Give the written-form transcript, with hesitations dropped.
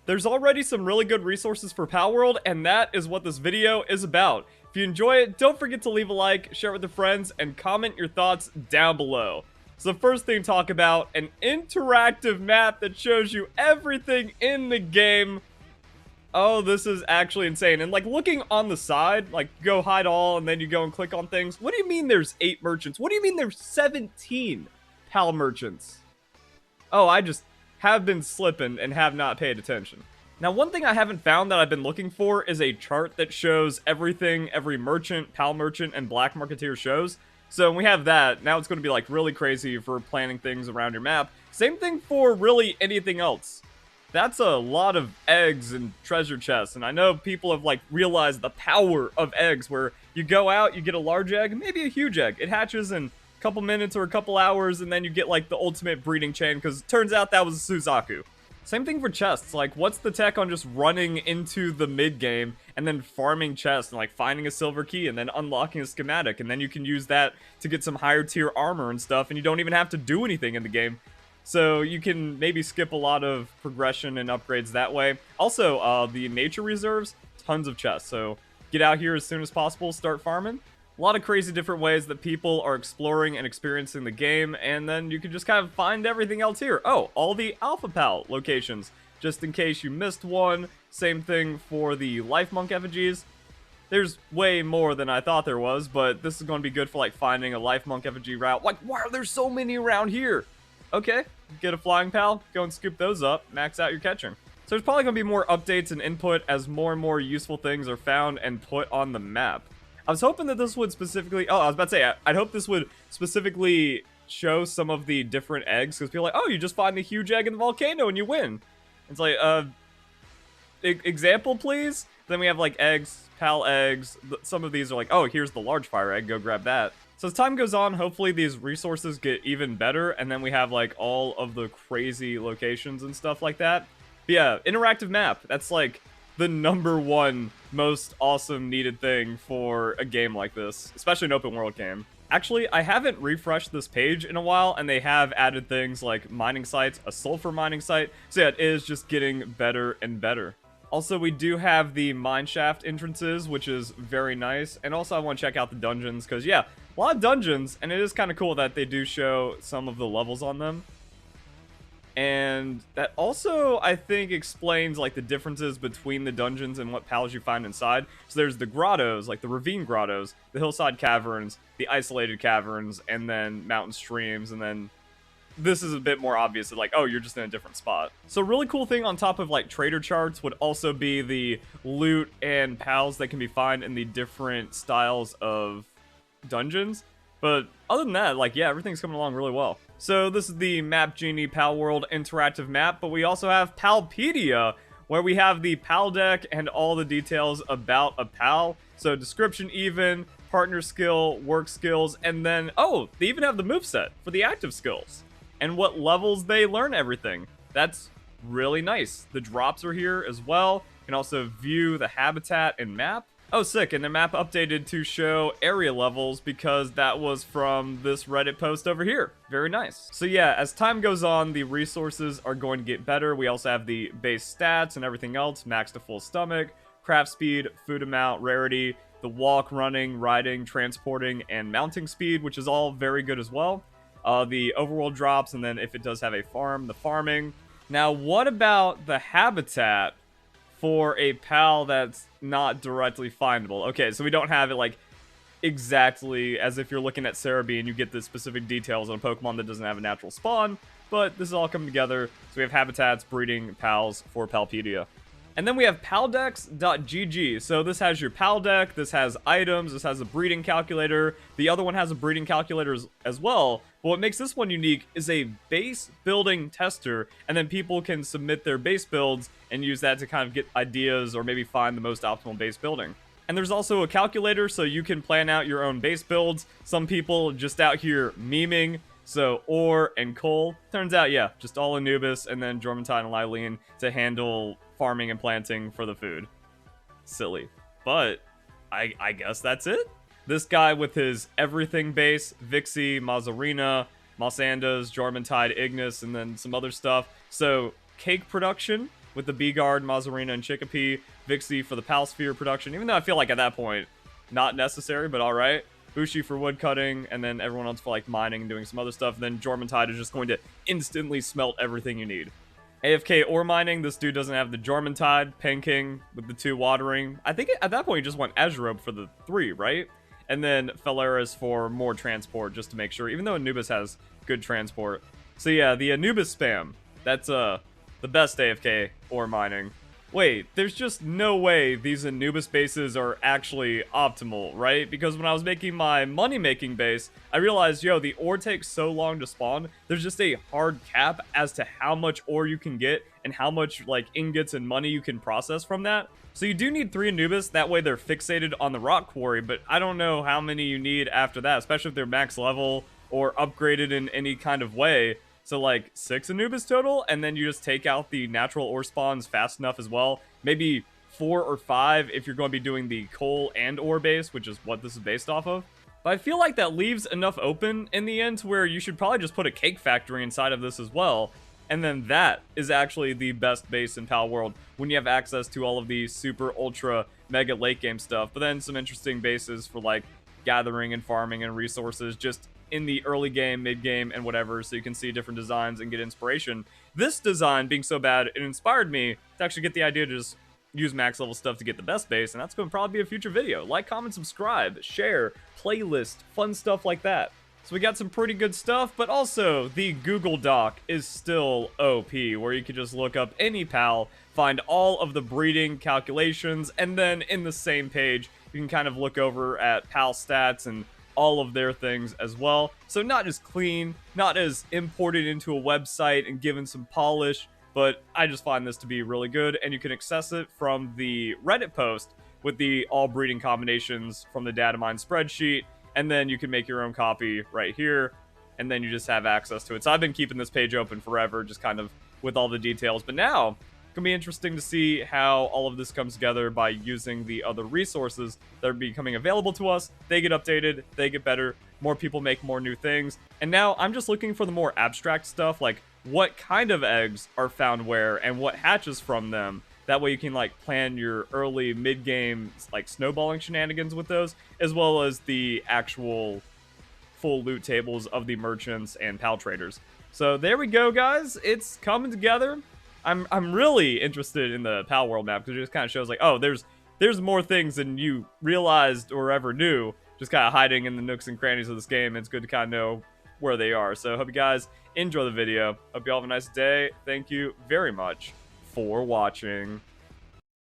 There's already some really good resources for Palworld, and that is what this video is about. If you enjoy it, don't forget to leave a like, share it with your friends, and comment your thoughts down below. So the first thing to talk about, an interactive map that shows you everything in the game. Oh, this is actually insane. And like looking on the side, like go hide all and then you go and click on things. What do you mean there's 8 merchants? What do you mean there's 17 PAL merchants? Oh, I just have been slipping and have not paid attention. Now, one thing I haven't found that I've been looking for is a chart that shows everything every merchant, PAL merchant, and black marketeer shows. So when we have that, now it's going to be like really crazy for planning things around your map. Same thing for really anything else. That's a lot of eggs and treasure chests, and I know people have like realized the power of eggs where you go out, you get a large egg, maybe a huge egg. It hatches in a couple minutes or a couple hours, and then you get like the ultimate breeding chain because it turns out that was a Suzaku. Same thing for chests. Like, what's the tech on just running into the mid game and then farming chests and like finding a silver key and then unlocking a schematic, and then you can use that to get some higher tier armor and stuff, and you don't even have to do anything in the game. So you can maybe skip a lot of progression and upgrades that way. Also, the nature reserves, tons of chests. So get out here as soon as possible, start farming. A lot of crazy different ways that people are exploring and experiencing the game, and then you can just kind of find everything else here. Oh, all the Alpha Pal locations, just in case you missed one. Same thing for the Life Monk effigies. There's way more than I thought there was, but this is going to be good for like finding a Life Monk effigy route. Like, why are there so many around here? Okay, get a Flying Pal, go and scoop those up, max out your catching. So there's probably going to be more updates and input as more and more useful things are found and put on the map. I was hoping that this would specifically... Oh, I was about to say, I'd hope this would specifically show some of the different eggs, because people are like, oh, you just find the huge egg in the volcano and you win. It's like, example, please? Then we have, like, eggs, PAL eggs. Some of these are like, oh, here's the large fire egg, go grab that. So as time goes on, hopefully these resources get even better, and then we have, like, all of the crazy locations and stuff like that. But yeah, interactive map. That's, like, the #1 most awesome needed thing for a game like this, especially an open world game. Actually, I haven't refreshed this page in a while, and they have added things like mining sites, a sulfur mining site. So yeah, it is just getting better and better. Also, we do have the mineshaft entrances, which is very nice. And also, I want to check out the dungeons, because yeah, a lot of dungeons, and it is kind of cool that they do show some of the levels on them. And that also, I think, explains, like, the differences between the dungeons and what pals you find inside. So there's the grottos, like the ravine grottos, the hillside caverns, the isolated caverns, and then mountain streams, and then this is a bit more obvious, like, oh, you're just in a different spot. So a really cool thing on top of, like, trader charts would also be the loot and pals that can be found in the different styles of dungeons. But other than that, like, yeah, everything's coming along really well. So this is the Map Genie Palworld Interactive map, but we also have Palpedia, where we have the Paldeck and all the details about a pal. So description even, partner skill, work skills, and then, oh, they even have the moveset for the active skills. And what levels they learn everything. That's really nice. The drops are here as well. You can also view the habitat and map. Oh, sick, and the map updated to show area levels because that was from this Reddit post over here. Very nice. So yeah, as time goes on, the resources are going to get better. We also have the base stats and everything else, max to full stomach, craft speed, food amount, rarity, the walk, running, riding, transporting, and mounting speed, which is all very good as well. The overworld drops, and then if it does have a farm, the farming. Now, what about the habitat for a pal that's not directly findable? Okay, so we don't have it like exactly as if you're looking at Cerebi and you get the specific details on a Pokemon that doesn't have a natural spawn, but this is all coming together. So we have habitats, breeding pals for Palpedia. And then we have paldex.gg. So this has your Paldeck, this has items, this has a breeding calculator. The other one has a breeding calculator as well. But what makes this one unique is a base building tester, and then people can submit their base builds and use that to kind of get ideas or maybe find the most optimal base building. And there's also a calculator, so you can plan out your own base builds. Some people just out here memeing. So, ore and coal. Turns out, yeah, just all Anubis and then Jormuntide and Lylene to handle farming and planting for the food. Silly. But, I guess that's it. This guy with his everything base, Vixie, Mazarina, Mosandas, Jormuntide, Ignis, and then some other stuff. So, cake production, with the Bee-Guard, Mazarina, and Chicopee. Vixie for the Palsphere production, even though I feel like at that point, not necessary, but alright. Bushi for wood cutting, and then everyone else for like mining and doing some other stuff. And then Jormuntide is just going to instantly smelt everything you need. AFK ore mining, this dude doesn't have the Jormuntide. Panking with the 2 watering. I think at that point you just want Azurobe for the 3, right? And then Phalaris for more transport, just to make sure, even though Anubis has good transport. So yeah, the Anubis spam, that's the best AFK ore mining. Wait, there's just no way these Anubis bases are actually optimal, right? Because when I was making my money-making base, I realized, yo, the ore takes so long to spawn, there's just a hard cap as to how much ore you can get and how much, like, ingots and money you can process from that. So you do need 3 Anubis, that way they're fixated on the rock quarry, but I don't know how many you need after that, especially if they're max level or upgraded in any kind of way. So like 6 Anubis total, and then you just take out the natural ore spawns fast enough as well. Maybe 4 or 5 if you're going to be doing the coal and ore base, which is what this is based off of. But I feel like that leaves enough open in the end to where you should probably just put a cake factory inside of this as well. And then that is actually the best base in Palworld when you have access to all of the super ultra mega late game stuff. But then some interesting bases for like gathering and farming and resources just in the early game, mid game, and whatever, so you can see different designs and get inspiration. This design being so bad, it inspired me to actually get the idea to just use max level stuff to get the best base, and that's going to probably be a future video. Like, comment, subscribe, share, playlist, fun stuff like that. So we got some pretty good stuff, but also the Google Doc is still OP, where you can just look up any pal, find all of the breeding calculations, and then in the same page, you can kind of look over at pal stats and all of their things as well. So not as clean, not as imported into a website and given some polish, but I just find this to be really good, and you can access it from the Reddit post with the all breeding combinations from the data mine spreadsheet, and then you can make your own copy right here, and then you just have access to it. So I've been keeping this page open forever, just kind of with all the details, but now it's going to be interesting to see how all of this comes together by using the other resources that are becoming available to us. They get updated, they get better, more people make more new things. And now I'm just looking for the more abstract stuff, like what kind of eggs are found where and what hatches from them. That way you can like plan your early mid-game like snowballing shenanigans with those, as well as the actual full loot tables of the merchants and pal traders. So there we go, guys. It's coming together. I'm really interested in the Palworld map because it just kind of shows like, oh, there's more things than you realized or ever knew, just kind of hiding in the nooks and crannies of this game. It's good to kind of know where they are. So hope you guys enjoy the video. Hope you all have a nice day. Thank you very much for watching.